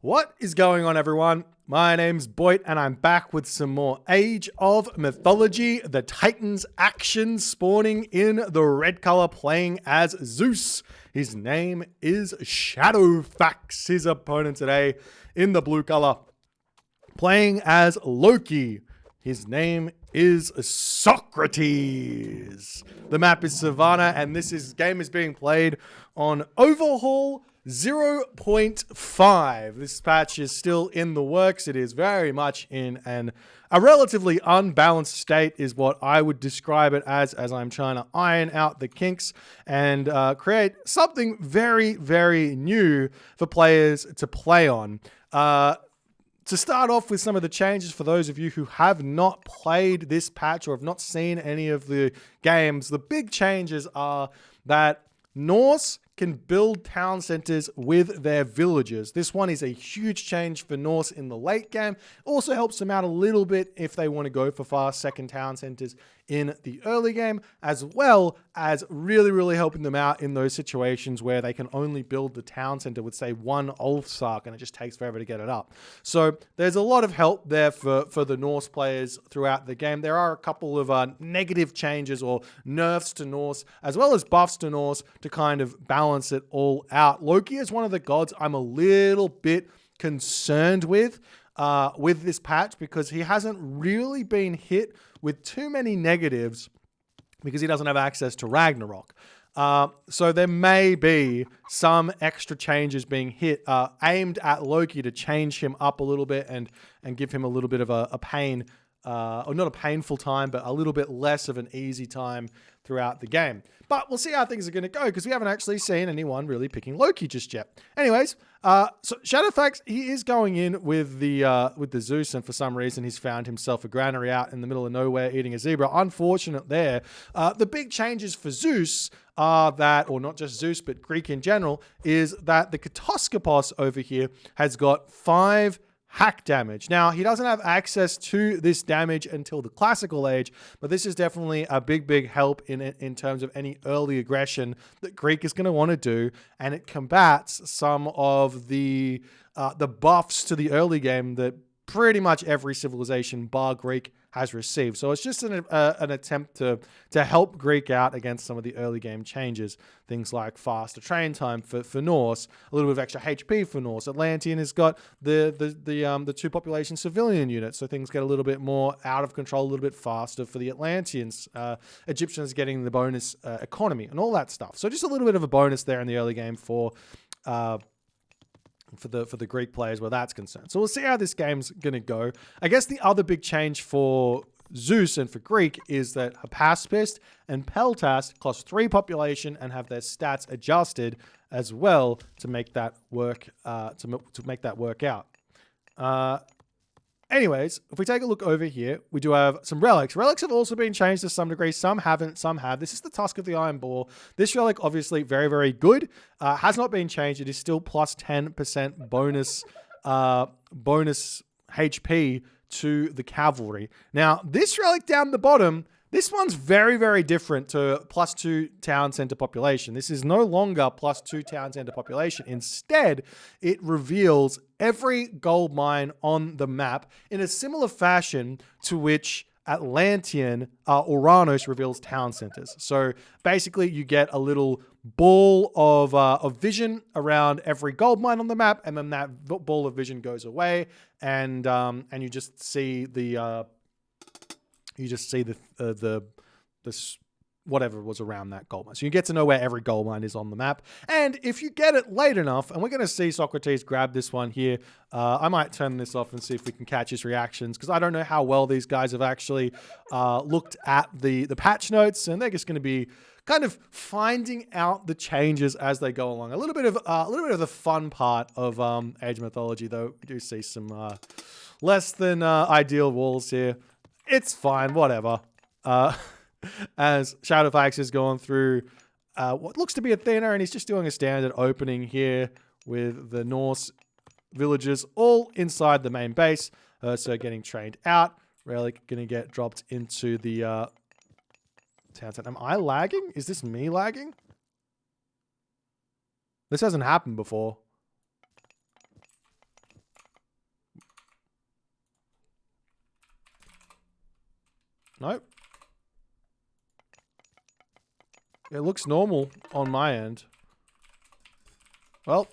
What is going on, everyone? My name's Boit, and I'm back with some more Age of Mythology. The Titans action spawning in the red color, playing as Zeus. His name is Shadowfaxx. His opponent today in the blue color, playing as Loki. His name is Socrates. The map is Savannah, and game is being played on Overhaul 0.5. This patch is still in the works. It is very much in a relatively unbalanced state is what I would describe it as I'm trying to iron out the kinks and create something very, very new for players to play on. To start off with some of the changes for those of you who have not played this patch or have not seen any of the games, the big changes are that Norse can build town centers with their villagers. This one is a huge change for Norse in the late game. Also helps them out a little bit if they want to go for fast second town centers in the early game, as well as really, really helping them out in those situations where they can only build the town center with, say, one Ulfsark, and it just takes forever to get it up. So there's a lot of help there for the Norse players throughout the game. There are a couple of negative changes or nerfs to Norse, as well as buffs to Norse to kind of balance it all out. Loki is one of the gods I'm a little bit concerned with this patch, because he hasn't really been hit with too many negatives because he doesn't have access to Ragnarok. So there may be some extra changes being hit aimed at Loki to change him up a little bit and give him a little bit of a pain, or not a painful time, but a little bit less of an easy time throughout the game. But we'll see how things are going to go, because we haven't actually seen anyone really picking Loki just yet. Anyways, so Shadowfaxx, he is going in with the Zeus, and for some reason he's found himself a granary out in the middle of nowhere eating a zebra. Unfortunate there. The big changes for Zeus are that, or not just Zeus, but Greek in general, is that the Katoskopos over here has got 5 hack damage. Now, he doesn't have access to this damage until the classical age, but this is definitely a big help in terms of any early aggression that Greek is going to want to do, and it combats some of the buffs to the early game that pretty much every civilization bar Greek has received. So it's just an attempt to help Greek out against some of the early game changes. Things like faster train time for Norse, a little bit of extra HP for Norse. Atlantean has got the 2 population civilian units, so things get a little bit more out of control, a little bit faster for the Atlanteans. Egyptians getting the bonus economy and all that stuff. So just a little bit of a bonus there in the early game for the Greek players where that's concerned. So we'll see how this game's going to go. I guess the other big change for Zeus and for Greek is that Hypaspist and Peltast cost 3 population and have their stats adjusted as well to make that work to make that work out. Anyways, if we take a look over here, we do have some relics. Relics have also been changed to some degree. Some haven't, some have. This is the Tusk of the Iron Boar. This relic, obviously, very, very good. Has not been changed. It is still plus 10% bonus HP to the cavalry. Now, this relic down the bottom, this one's very, very different to plus 2 town center population. This is no longer plus 2 town center population. Instead, it reveals every gold mine on the map in a similar fashion to which Atlantean Uranus reveals town centers. So basically, you get a little ball of vision around every gold mine on the map, and then that ball of vision goes away, and you just see the whatever was around that gold mine. So you get to know where every gold mine is on the map. And if you get it late enough, and we're going to see Socrates grab this one here, I might turn this off and see if we can catch his reactions, because I don't know how well these guys have actually looked at the patch notes, and they're just going to be kind of finding out the changes as they go along. A little bit of the fun part of Age of Mythology, though. We do see some less than ideal walls here. It's fine, whatever. As Shadowfaxx is going through what looks to be a thinner, and he's just doing a standard opening here with the Norse villagers all inside the main base. So getting trained out. Relic going to get dropped into the town center. Am I lagging? Is this me lagging? This hasn't happened before. Nope. It looks normal on my end. Well,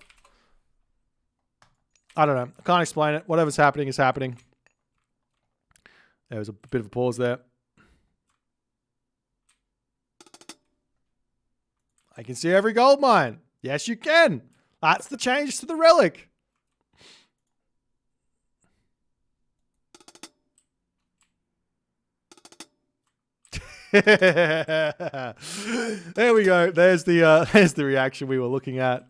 I don't know. I can't explain it. Whatever's happening is happening. There was a bit of a pause there. I can see every gold mine. Yes, you can. That's the change to the relic. There we go. There's the reaction we were looking at.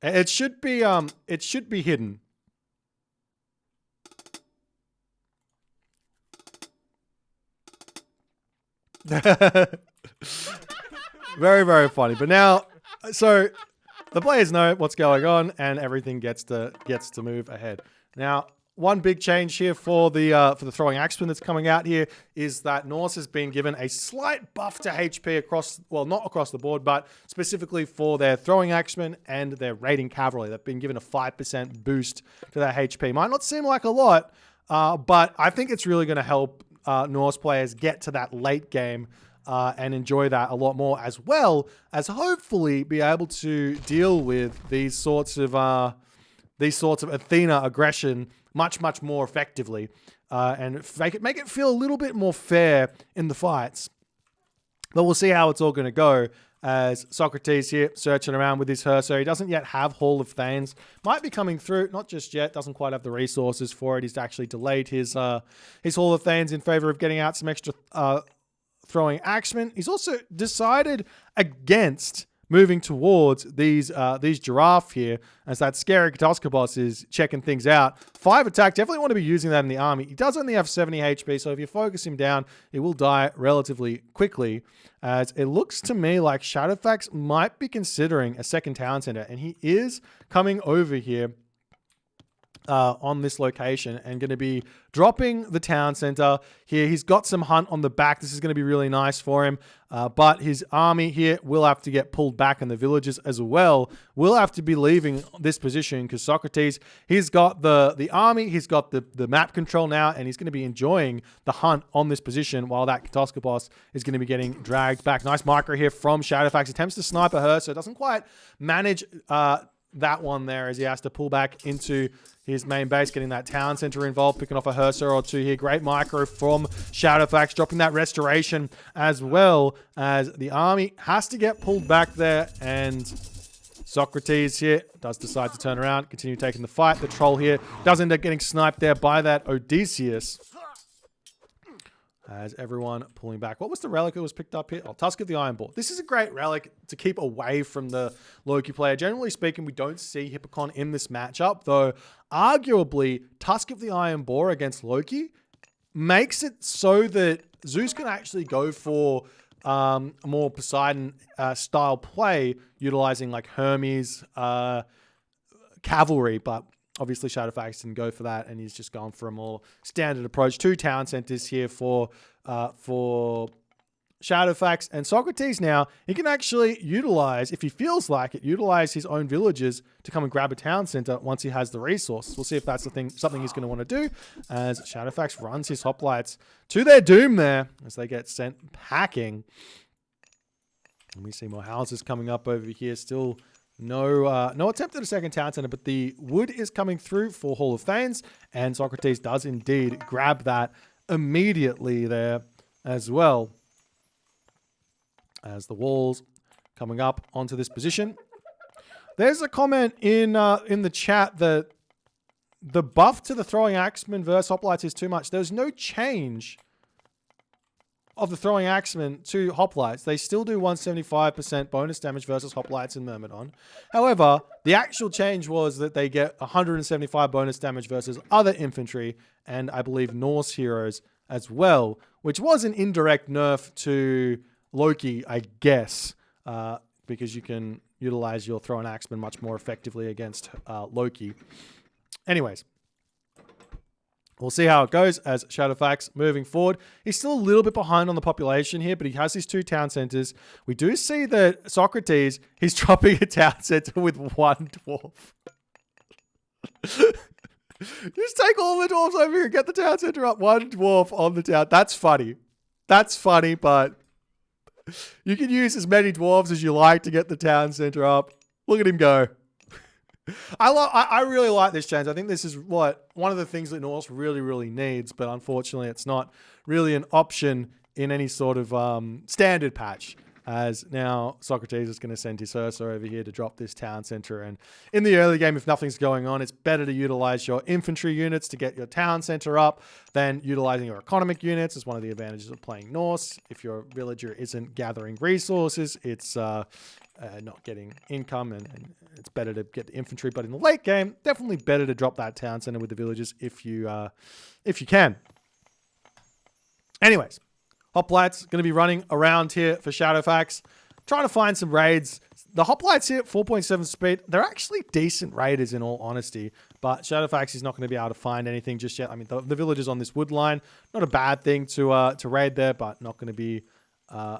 It should be hidden. Very, very funny. But now, so the players know what's going on, and everything gets to move ahead. Now, one big change here for the throwing axeman that's coming out here is that Norse has been given a slight buff to HP across, well, not across the board, but specifically for their throwing axemen and their raiding cavalry. They've been given a 5% boost to their HP. Might not seem like a lot, but I think it's really going to help Norse players get to that late game and enjoy that a lot more, as well as hopefully be able to deal with these sorts of Athena aggression much more effectively, and make it feel a little bit more fair in the fights. But we'll see how it's all going to go, as Socrates here searching around with his Herso. He doesn't yet have Hall of Thanes. Might be coming through, not just yet. Doesn't quite have the resources for it. He's actually delayed his Hall of Thanes in favor of getting out some extra throwing axemen. He's also decided against moving towards these giraffe here, as that scary Katoskopos is checking things out. 5 attack, definitely want to be using that in the army. He does only have 70 HP, so if you focus him down, he will die relatively quickly, as it looks to me like Shadowfaxx might be considering a second town center, and he is coming over here on this location and going to be dropping the town center here. He's got some hunt on the back. This is going to be really nice for him, but his army here will have to get pulled back, and the villages as well will have to be leaving this position, because Socrates, he's got the army, he's got the map control now, and he's going to be enjoying the hunt on this position while that Katoskopos is going to be getting dragged back. Nice micro here from Shadowfaxx. Attempts to sniper her, so doesn't quite manage that one there, as he has to pull back into his main base, getting that town center involved, picking off a Herso or two here. Great micro from Shadowfaxx, dropping that restoration, as well as the army has to get pulled back there, and Socrates here does decide to turn around, continue taking the fight. The troll here does end up getting sniped there by that Odysseus, as everyone pulling back. What was the relic that was picked up here? Oh, Tusk of the Iron Boar. This is a great relic to keep away from the Loki player. Generally speaking, we don't see Hippocon in this matchup, though arguably Tusk of the Iron Boar against Loki makes it so that Zeus can actually go for a more Poseidon style play, utilizing like Hermes cavalry, but obviously Shadowfaxx didn't go for that, and he's just gone for a more standard approach. 2 town centers here for Shadowfaxx. And Socrates now, he can actually utilize, if he feels like it, utilize his own villages to come and grab a town center once he has the resources. We'll see if that's something he's going to want to do, as Shadowfaxx runs his hoplites to their doom there as they get sent packing. And we see more houses coming up over here. Still no attempt at a second town center, but the wood is coming through for Hall of Thanes, and Socrates does indeed grab that immediately there as well, as the walls coming up onto this position. There's a comment in the chat that the buff to the throwing axeman versus hoplites is too much. There's no change of the throwing axemen to hoplites. They still do 175% bonus damage versus hoplites and Myrmidon. However, the actual change was that they get 175 bonus damage versus other infantry, and I believe Norse heroes as well, which was an indirect nerf to Loki, I guess, because you can utilize your throwing axemen much more effectively against Loki. Anyways, we'll see how it goes as Shadowfaxx moving forward. He's still a little bit behind on the population here, but he has his 2 town centers. We do see that Socrates, he's dropping a town center with 1 dwarf. Just take all the dwarves over here and get the town center up. One dwarf on the town. That's funny. That's funny, but you can use as many dwarves as you like to get the town center up. Look at him go. I really like this change. I think this is one of the things that Norse really, really needs, but unfortunately it's not really an option in any sort of standard patch. As now Socrates is going to send his Ursa over here to drop this town center. And in the early game, if nothing's going on, it's better to utilize your infantry units to get your town center up than utilizing your economic units. It's one of the advantages of playing Norse. If your villager isn't gathering resources, it's not getting income, and it's better to get the infantry. But in the late game, definitely better to drop that town center with the villagers if you can. Anyways. Hoplites going to be running around here for Shadowfaxx, trying to find some raids. The Hoplites here at 4.7 speed, they're actually decent raiders in all honesty, but Shadowfaxx is not going to be able to find anything just yet. I mean, the villagers on this wood line, not a bad thing to raid there, but not going to be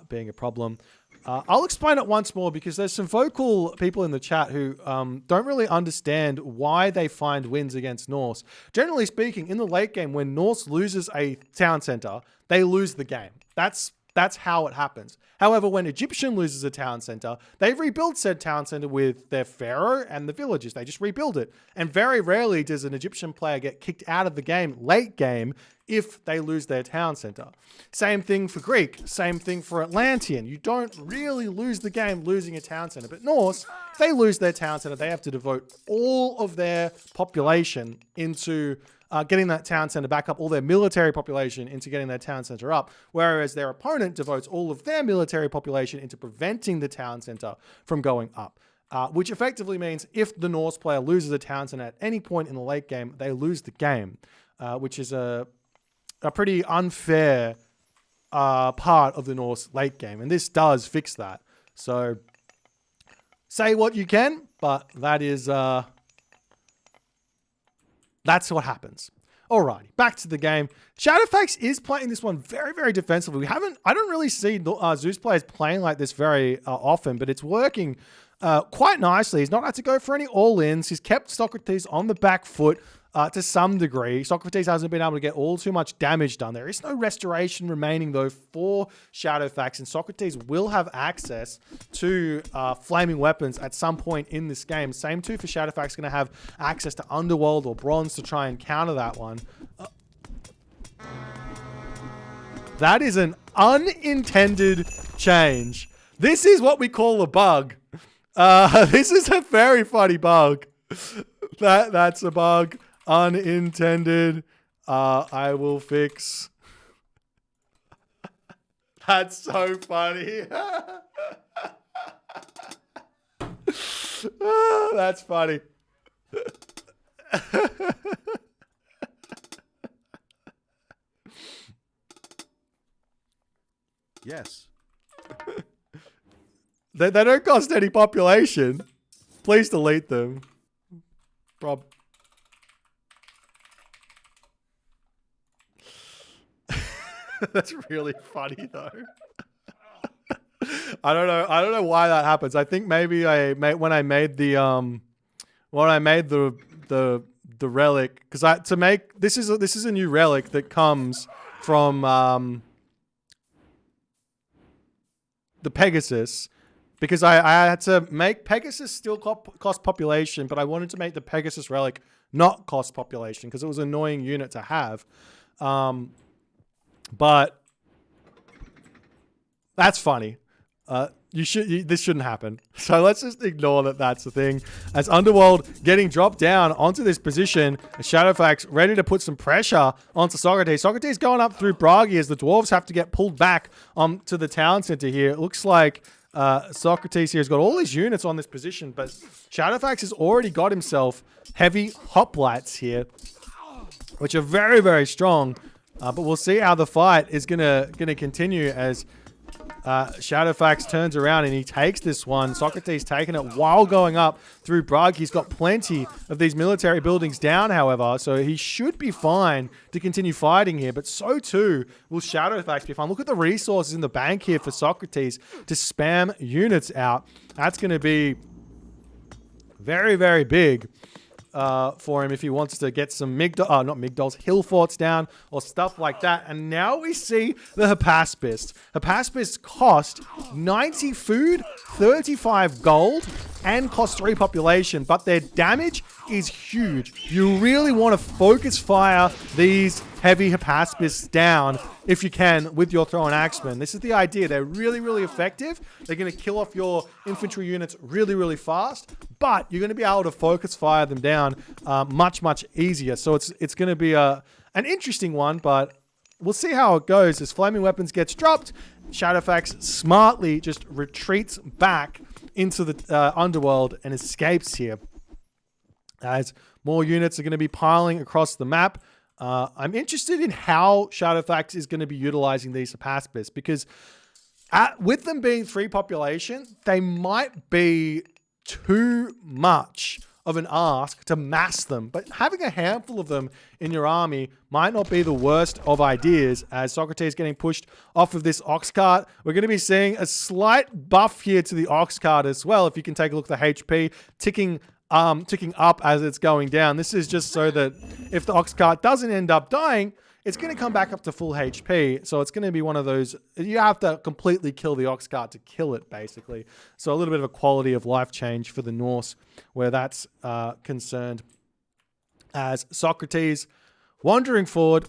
being a problem. I'll explain it once more because there's some vocal people in the chat who don't really understand why they find wins against Norse. Generally speaking, in the late game, when Norse loses a town center, they lose the game. That's how it happens. However, when Egyptian loses a town center, they rebuild said town center with their pharaoh and the villagers. They just rebuild it. And very rarely does an Egyptian player get kicked out of the game late game if they lose their town center. Same thing for Greek. Same thing for Atlantean. You don't really lose the game losing a town center. But Norse, if they lose their town center, they have to devote all of their population into getting that town center back up, all their military population into getting their town center up, whereas their opponent devotes all of their military population into preventing the town center from going up. Which effectively means if the Norse player loses a town center at any point in the late game, they lose the game, which is a pretty unfair part of the Norse late game. And this does fix that. So say what you can, but that is... that's what happens. Alrighty, back to the game. Shadowfaxx is playing this one very, very defensively. I don't really see Zeus players playing like this very often, but it's working quite nicely. He's not had to go for any all-ins. He's kept Socrates on the back foot to some degree. Socrates hasn't been able to get all too much damage done. There is no restoration remaining, though, for Shadowfaxx, and Socrates will have access to flaming weapons at some point in this game. Same too for Shadowfaxx, going to have access to Underworld or Bronze to try and counter that one. That is an unintended change. This is what we call a bug. This is a very funny bug. That's a bug. Unintended. I will fix. That's so funny. That's funny. Yes. They don't cost any population. Please delete them. Rob. That's really funny though. I don't know why that happens. I think maybe when I made the relic, because this is a new relic that comes from the Pegasus, because I had to make Pegasus still cost population, but I wanted to make the Pegasus relic not cost population because it was an annoying unit to have. But that's funny. This shouldn't happen. So let's just ignore that that's the thing. As Underworld getting dropped down onto this position, Shadowfaxx ready to put some pressure onto Socrates. Socrates going up through Bragi as the dwarves have to get pulled back to the town center here. It looks like Socrates here has got all his units on this position, but Shadowfaxx has already got himself heavy hoplites here, which are very, very strong. But we'll see how the fight is gonna continue as Shadowfaxx turns around and he takes this one. Socrates taking it while going up through Brug. He's got plenty of these military buildings down, however, so he should be fine to continue fighting here, but so too will Shadowfaxx be fine. Look at the resources in the bank here for Socrates to spam units out. That's going to be very, very big. for him if he wants to get some hill forts down or stuff like that. And now we see the Hypaspists. Hypaspists cost 90 food, 35 gold, and cost 3 population, but their damage is huge. You really want to focus fire these heavy Hypaspists down if you can with your throw and axemen. This is the idea. They're really, really effective. They're going to kill off your infantry units really, really fast, but you're going to be able to focus fire them down much, much easier. So it's going to be an interesting one, but we'll see how it goes. As Flaming Weapons gets dropped, Shadowfaxx smartly just retreats back into the underworld and escapes here. As more units are going to be piling across the map. I'm interested in how Shadowfaxx is going to be utilizing these Hypaspists, because with them being 3 population, they might be too much of an ask to mass them, but having a handful of them in your army might not be the worst of ideas. As Socrates getting pushed off of this ox cart, we're going to be seeing a slight buff here to the ox cart as well. If you can take a look at the HP ticking up as it's going down. This is just so that if the ox cart doesn't end up dying, it's going to come back up to full HP. So it's going to be one of those, you have to completely kill the ox cart to kill it, basically. So a little bit of a quality of life change for the Norse where that's concerned. As Socrates wandering forward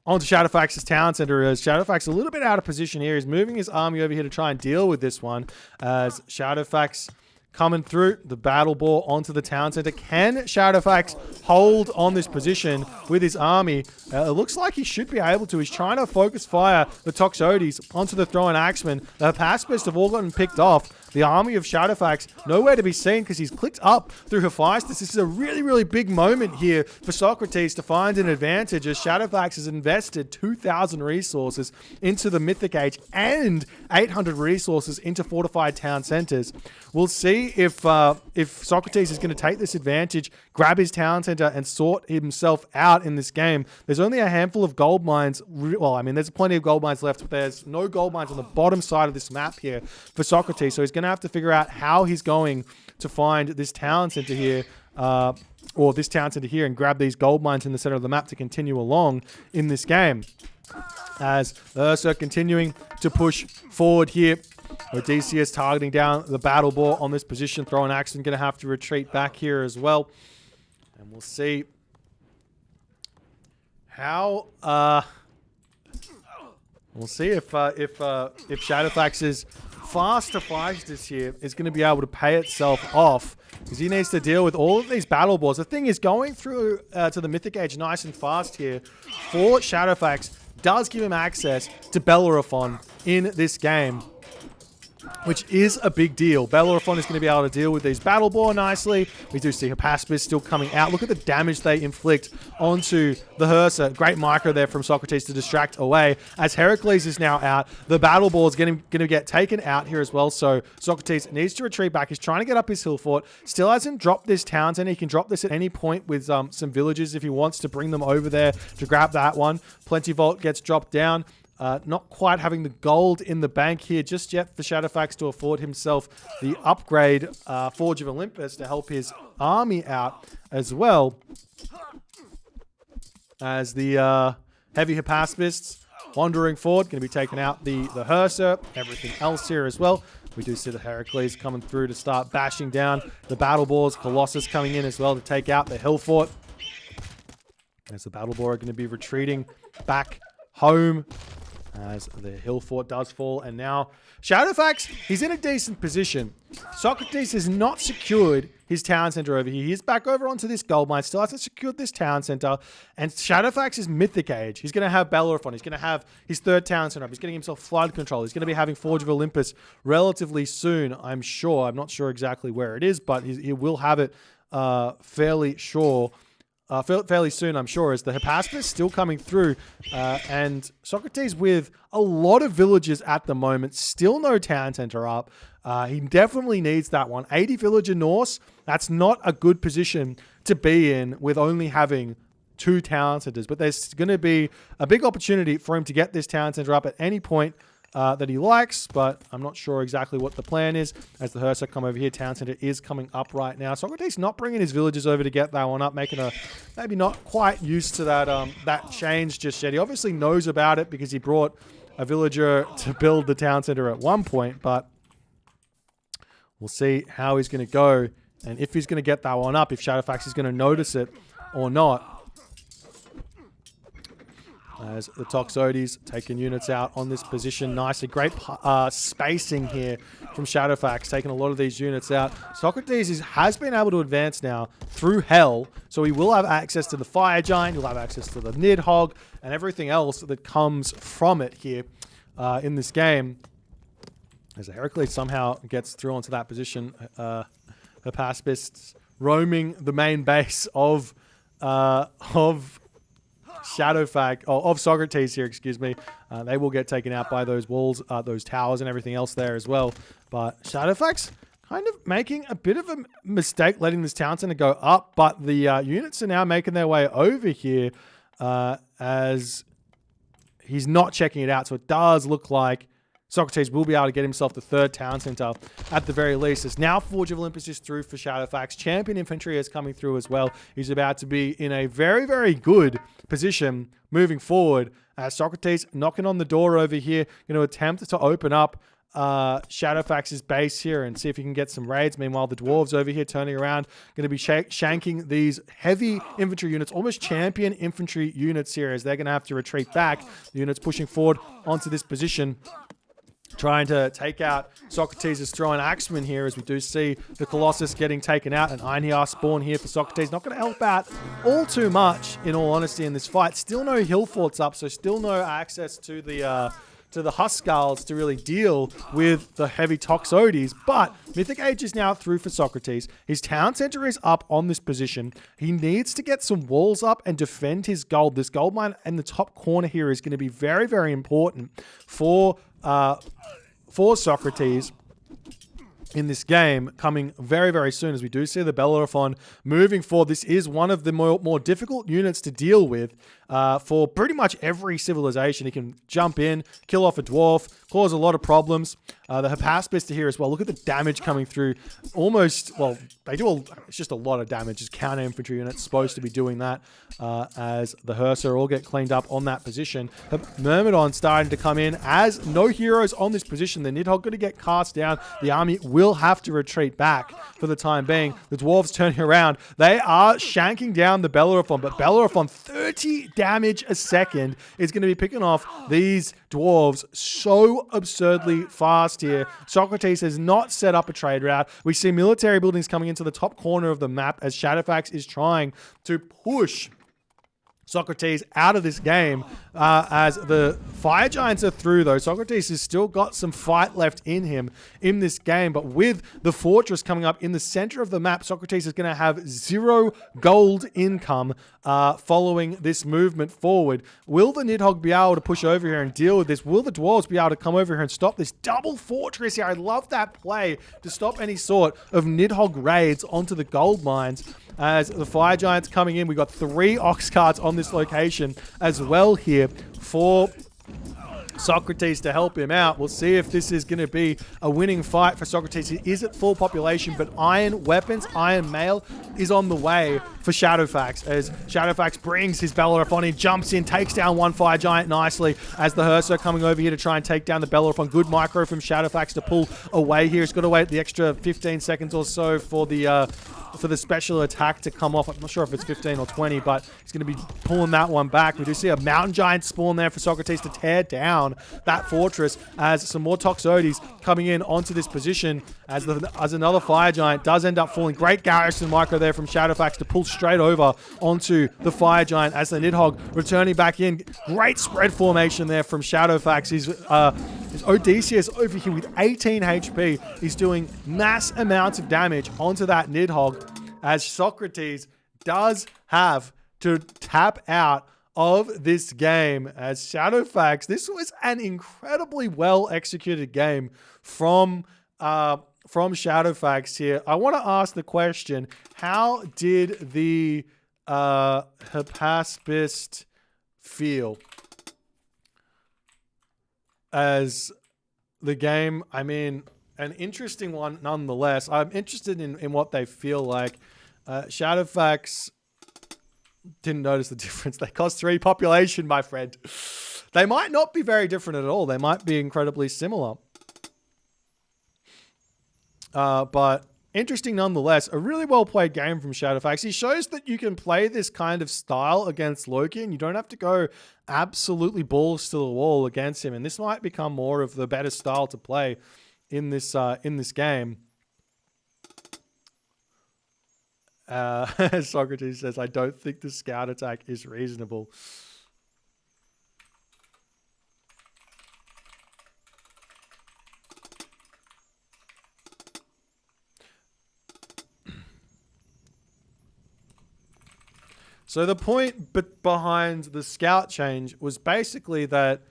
onto Shadowfaxx's town center, as Shadowfaxx a little bit out of position here. He's moving his army over here to try and deal with this one, as Shadowfaxx coming through the battle ball onto the town center. Can Shadowfaxx hold on this position with his army? It looks like he should be able to. He's trying to focus fire the Toxotes onto the throwing axemen. The Hypaspists have all gotten picked off. The army of Shadowfaxx nowhere to be seen because he's clicked up through Hephaestus. This is a really, really big moment here for Socrates to find an advantage, as Shadowfaxx has invested 2,000 resources into the Mythic Age and 800 resources into fortified town centers. We'll see if Socrates is going to take this advantage, grab his town center, and sort himself out in this game. There's only a handful of gold mines. Well, I mean, there's plenty of gold mines left, but there's no gold mines on the bottom side of this map here for Socrates. So he's going to have to figure out how he's going to find this town center here, or this town center here, and grab these gold mines in the center of the map to continue along in this game. As Ursa continuing to push forward here, Odysseus targeting down the battle ball on this position. Throwing axe and going to have to retreat back here as well. And we'll see how we'll see if Shadowfaxx's faster fighters here is going to be able to pay itself off, because he needs to deal with all of these battle balls. The thing is, going through to the Mythic Age nice and fast here for Shadowfaxx does give him access to Bellerophon in this game, which is a big deal. Bellerophon is going to be able to deal with these battle ball nicely. We do see Hypaspis still coming out. Look at the damage they inflict onto the Hersa. Great micro there from Socrates to distract away. As Heracles is now out, the battle ball is going to get taken out here as well. So Socrates needs to retreat back. He's trying to get up his hill fort. Still hasn't dropped this town center. He can drop this at any point with some villagers if he wants to bring them over there to grab that one. Plenty Vault gets dropped down. Not quite having the gold in the bank here just yet for Shadowfaxx to afford himself the upgrade Forge of Olympus to help his army out as well. As the heavy Hypaspists wandering forward, going to be taking out the Hersa, everything else here as well. We do see the Heracles coming through to start bashing down the battle balls. Colossus coming in as well to take out the hill fort. As the battle ball are going to be retreating back home, as the hill fort does fall. And now Shadowfaxx, he's in a decent position. Socrates has not secured his town center over here. He's back over onto this gold mine. Still hasn't secured this town center. And Shadowfaxx is Mythic Age. He's going to have Bellerophon. He's going to have his third town center up. He's getting himself flood control. He's going to be having Forge of Olympus relatively soon, I'm sure. I'm not sure exactly where it is, but he will have it fairly soon, I'm sure, as the Hypaspis still coming through. And Socrates with a lot of villagers at the moment, still no town center up. He definitely needs that one. 80 villager Norse, that's not a good position to be in with only having 2 town centers. But there's going to be a big opportunity for him to get this town center up at any point that he likes, but I'm not sure exactly what the plan is. As the Hersa come over here, Town Center is coming up right now. Socrates not bringing his villagers over to get that one up, making a maybe not quite used to that that change just yet. He obviously knows about it because he brought a villager to build the Town Center at one point, but we'll see how he's going to go and if he's going to get that one up, if Shadowfaxx is going to notice it or not. As the Toxotes taking units out on this position nicely. Great spacing here from Shadowfaxx, taking a lot of these units out. Socrates has been able to advance now through Hell, so he will have access to the Fire Giant, he'll have access to the Nidhogg, and everything else that comes from it here in this game. As Heracles somehow gets through onto that position, Hypaspis roaming the main base of Shadowfaxx, of Socrates here, excuse me. They will get taken out by those walls, those towers and everything else there as well. But Shadowfaxx kind of making a bit of a mistake letting this town center go up, but the units are now making their way over here as he's not checking it out. So it does look like Socrates will be able to get himself the third town center at the very least. It's now Forge of Olympus is through for Shadowfaxx. Champion Infantry is coming through as well. He's about to be in a very, very good position moving forward. Socrates knocking on the door over here, going to attempt to open up Shadowfaxx's base here and see if he can get some raids. Meanwhile, the dwarves over here turning around, going to be shanking these heavy infantry units, almost champion infantry units here, as they're going to have to retreat back. The units pushing forward onto this position, trying to take out Socrates' throwing axeman here, as we do see the Colossus getting taken out. An Einhjar spawn here for Socrates. Not going to help out all too much, in all honesty, in this fight. Still no hill forts up, so still no access to the Huskarls to really deal with the heavy Toxotes. But Mythic Age is now through for Socrates. His town center is up on this position. He needs to get some walls up and defend his gold. This gold mine in the top corner here is going to be very, very important for Socrates in this game, coming very, very soon, as we do see the Bellerophon moving forward. This is one of the more difficult units to deal with for pretty much every civilization. He can jump in, kill off a dwarf, cause a lot of problems. The Hypaspis here as well. Look at the damage coming through. Almost, well, it's just a lot of damage. Just counter infantry units supposed to be doing that as the Hersa all get cleaned up on that position. The Myrmidon starting to come in as no heroes on this position. The Nidhogg going to get cast down. The army will have to retreat back for the time being. The dwarves turning around. They are shanking down the Bellerophon, but Bellerophon, 30 damage a second, is going to be picking off these dwarves so absurdly fast here. Socrates has not set up a trade route. We see military buildings coming into the top corner of the map as Shadowfaxx is trying to push Socrates out of this game as the Fire Giants are through, though. Socrates has still got some fight left in him in this game, but with the fortress coming up in the center of the map, Socrates is going to have 0 gold income following this movement forward. Will the Nidhogg be able to push over here and deal with this? Will the dwarves be able to come over here and stop this double fortress here? I love that play to stop any sort of Nidhogg raids onto the gold mines. As the Fire Giants coming in, we got 3 ox carts on this location as well here for Socrates to help him out. We'll see if this is going to be a winning fight for Socrates. He is at full population, but iron weapons, iron mail is on the way for Shadowfaxx, as Shadowfaxx brings his Bellerophon in, jumps in, takes down one Fire Giant nicely, as the Hersa coming over here to try and take down the Bellerophon. Good micro from Shadowfaxx to pull away here. He's got to wait the extra 15 seconds or so for the special attack to come off. I'm not sure if it's 15 or 20, but he's going to be pulling that one back. We do see a Mountain Giant spawn there for Socrates to tear down that fortress, as some more Toxotes coming in onto this position, as another Fire Giant does end up falling. Great garrison micro there from Shadowfaxx to pull straight over onto the Fire Giant, as the Nidhogg returning back in. Great spread formation there from Shadowfaxx. His Odysseus over here with 18 HP. He's doing mass amounts of damage onto that Nidhogg, as Socrates does have to tap out of this game. As Shadowfaxx, this was an incredibly well executed game from Shadowfaxx here. I want to ask the question, how did the Hypaspis feel as the game, I mean, an interesting one nonetheless. I'm interested in what they feel like. Shadowfaxx didn't notice the difference. They cost 3 population, my friend. They might not be very different at all. They might be incredibly similar. But interesting nonetheless. A really well-played game from Shadowfaxx. He shows that you can play this kind of style against Loki, and you don't have to go absolutely balls to the wall against him. And this might become more of the better style to play in this game. Socrates says, I don't think the scout attack is reasonable. So the point behind the scout change was basically that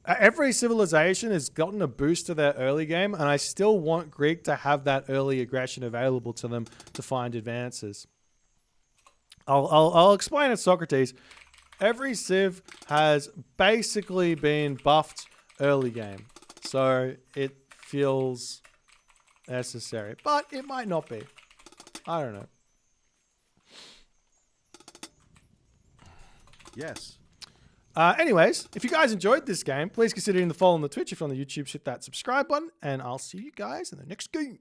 every civilization has gotten a boost to their early game, and I still want Greek to have that early aggression available to them to find advances. I'll explain it, Socrates. Every civ has basically been buffed early game, so it feels necessary, but it might not be. I don't know. Yes. Anyways, if you guys enjoyed this game, please consider hitting the follow on the Twitch. If you're on the YouTube, hit that subscribe button, and I'll see you guys in the next game.